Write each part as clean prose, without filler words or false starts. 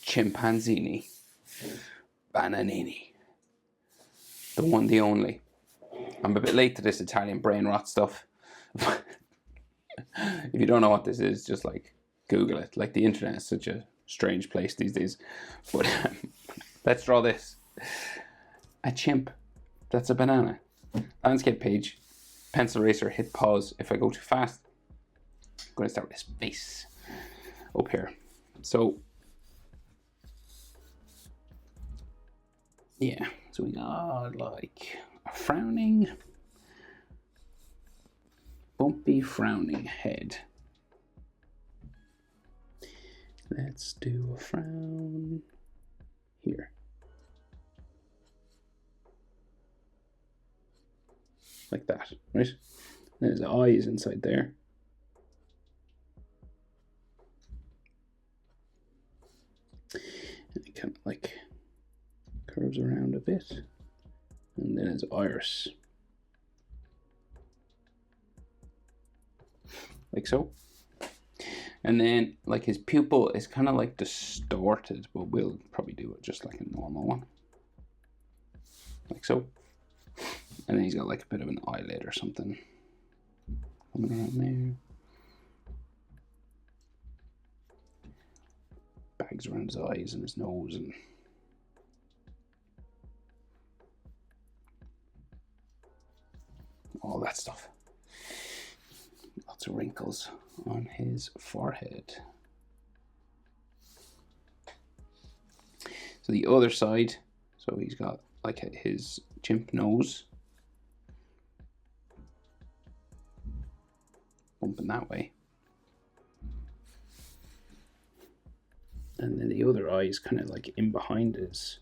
Chimpanzini Bananini. The one, the only. I'm a bit late to this Italian brain rot stuff. If you don't know what this is, just like Google it. Like the internet is such a strange place these days. But let's draw this. A chimp. That's a banana. Landscape page. Pencil eraser. Hit pause. If I go too fast, I'm going to start with his face up here. So yeah. So we got like a frowning, bumpy frowning head. Let's do a frown here. Like that, right? And his eyes inside there. And it kind of like curves around a bit. And then his iris. Like so. And then like his pupil is kind of like distorted, but we'll probably do it just like a normal one. Like so. And then he's got like a bit of an eyelid or something coming around there. Bags around his eyes and his nose and all that stuff. Lots of wrinkles on his forehead. So the other side, so he's got like his chimp nose. Bumping that way. And then the other eye is kind of like in behind his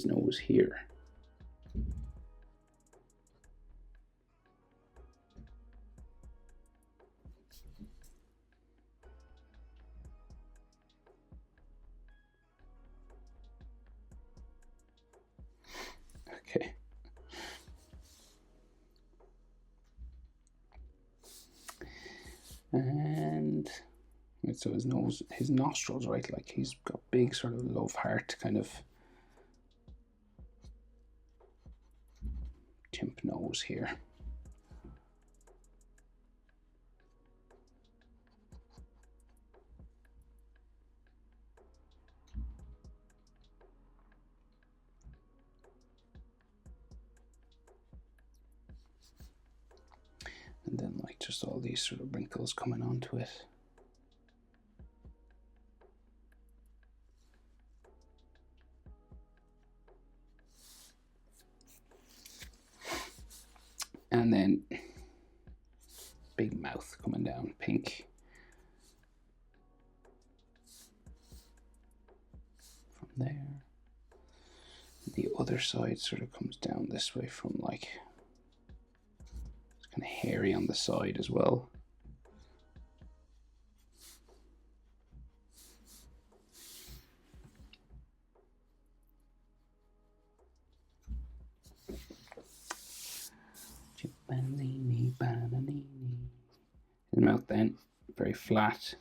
nose here. Okay. And so his nose, his nostrils, right? Like he's got big sort of love heart kind of chimp nose here. And then like just all these sort of wrinkles coming onto it. And then big mouth coming down, pink. From there. The other side sort of comes down this way from like, it's kind of hairy on the side as well. Chimpanzini Bananini. His mouth then, very flat.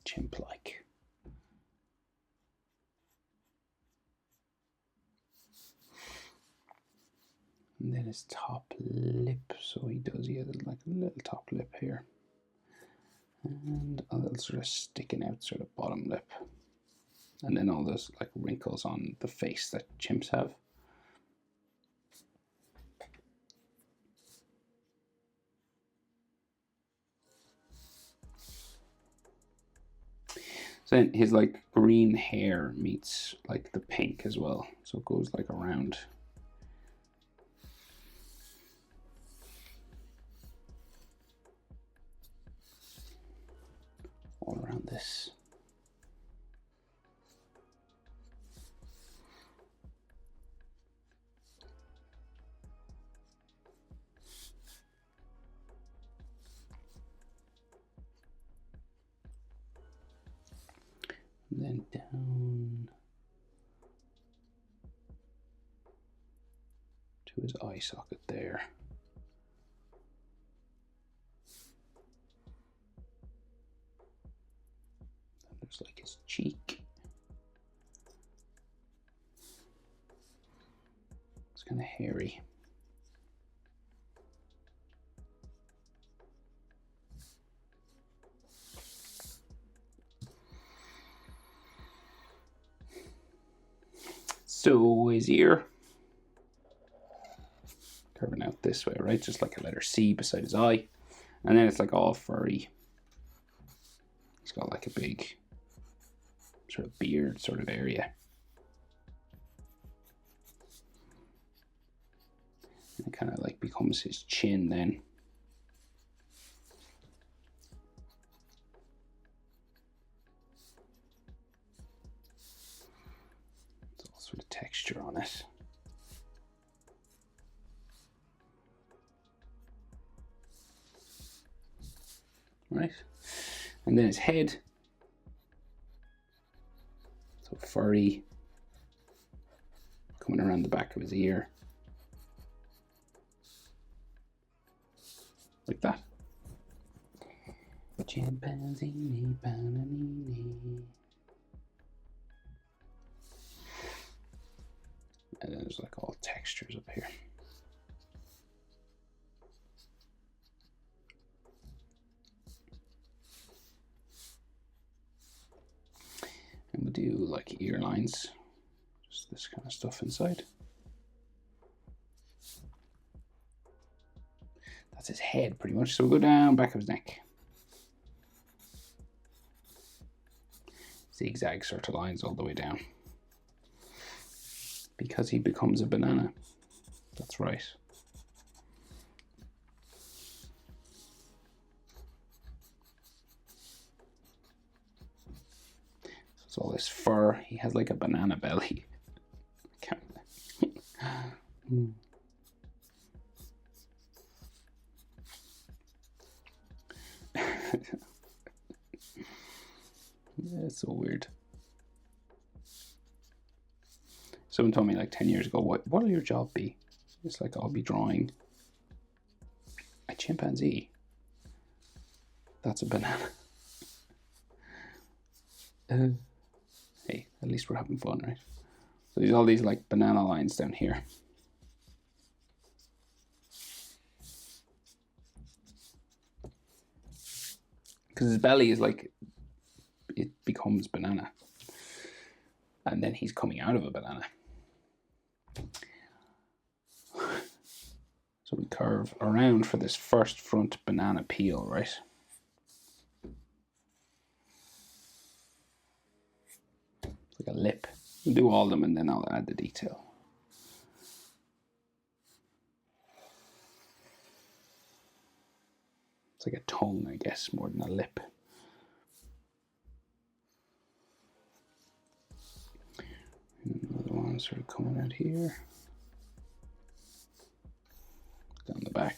Chimp-like. And then his top lip, so he has like a little top lip here. And a little sort of sticking out sort of bottom lip. And then all those like wrinkles on the face that chimps have. So then his like green hair meets like the pink as well. So it goes like around. All around this. And then down to his eye socket there. And there's like his cheek. It's kind of hairy. So his ear, curving out this way, right? Just like a letter C beside his eye. And then it's like all furry. He's got like a big sort of beard sort of area. And it kind of like becomes his chin then. Sort of texture on it. Right, and then his head, so furry, coming around the back of his ear, like that. Chimpanzini Bananini. And then there's like all textures up here. And we'll do like ear lines, just this kind of stuff inside. That's his head pretty much. So we'll go down back of his neck. Zigzag sort of lines all the way down. Because he becomes a banana. That's right. So it's all this fur. He has like a banana belly. Yeah, it's so weird. Someone told me like 10 years ago, what will your job be? It's like, I'll be drawing a chimpanzee. That's a banana. Hey, at least we're having fun, right? So there's all these like banana lines down here. Because his belly is like, it becomes banana. And then he's coming out of a banana. So we curve around for this first front banana peel, right? It's like a lip. We'll do all of them and then I'll add the detail. It's like a tongue, I guess, more than a lip. And another one sort of coming out here. Down the back.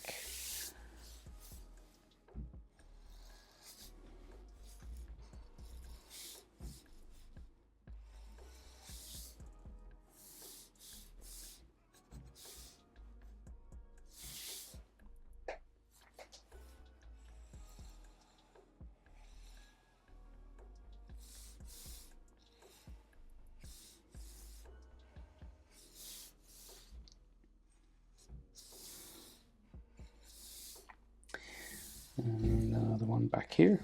And another one back here.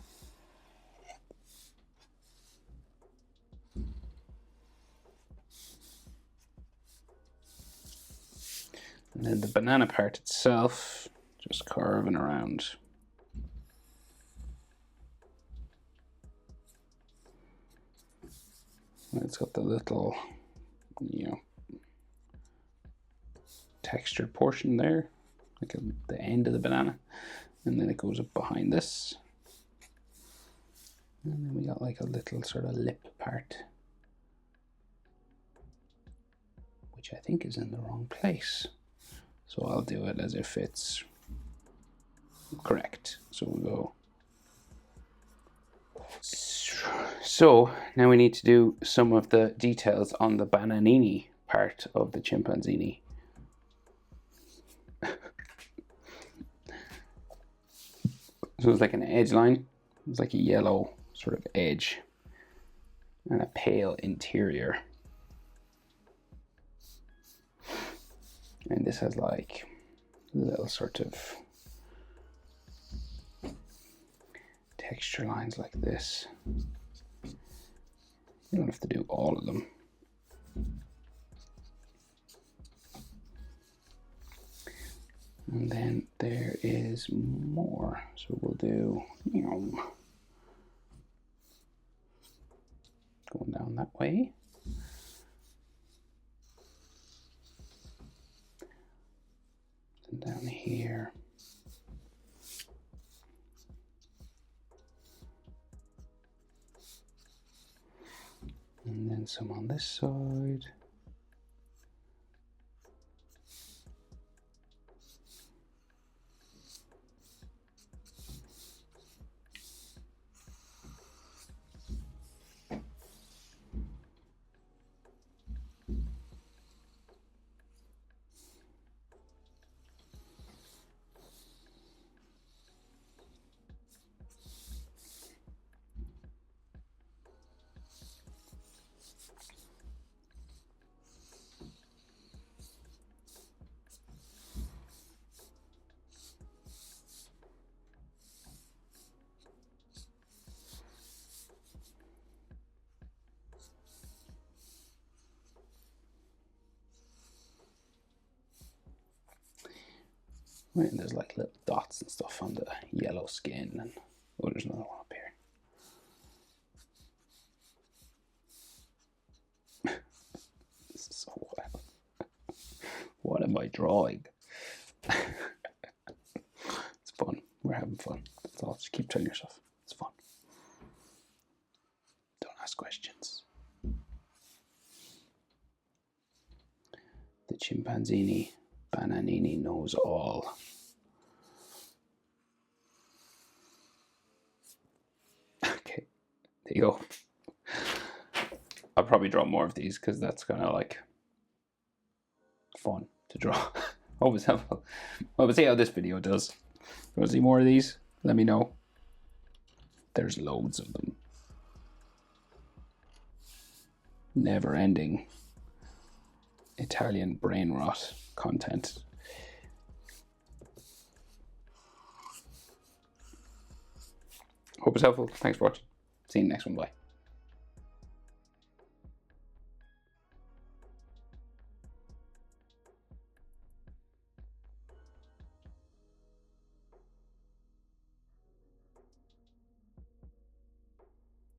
And then the banana part itself, just carving around. And it's got the little, textured portion there, like the end of the banana. And then it goes up behind this. And then we got like a little sort of lip part, which I think is in the wrong place. So I'll do it as if it's correct. So we'll go. So now we need to do some of the details on the Bananini part of the Chimpanzini. So it's like an edge line. It's like a yellow sort of edge and a pale interior. And this has like little sort of texture lines like this. You don't have to do all of them. And then there is more. So we'll do, going down that way. And down here. And then some on this side. Right, and there's like little dots and stuff on the yellow skin, and oh, there's another one up here. This is so wild. What am I drawing? It's fun. We're having fun. That's all. Just keep telling yourself it's fun. Don't ask questions. The Chimpanzini Bananini knows all. Okay, there you go. I'll probably draw more of these because that's kind of like fun to draw. Always helpful. Well, we'll see how this video does. If you want to see more of these, let me know. There's loads of them. Never ending Italian brain rot content. Hope it's helpful. Thanks for watching. See you in the next one. Bye.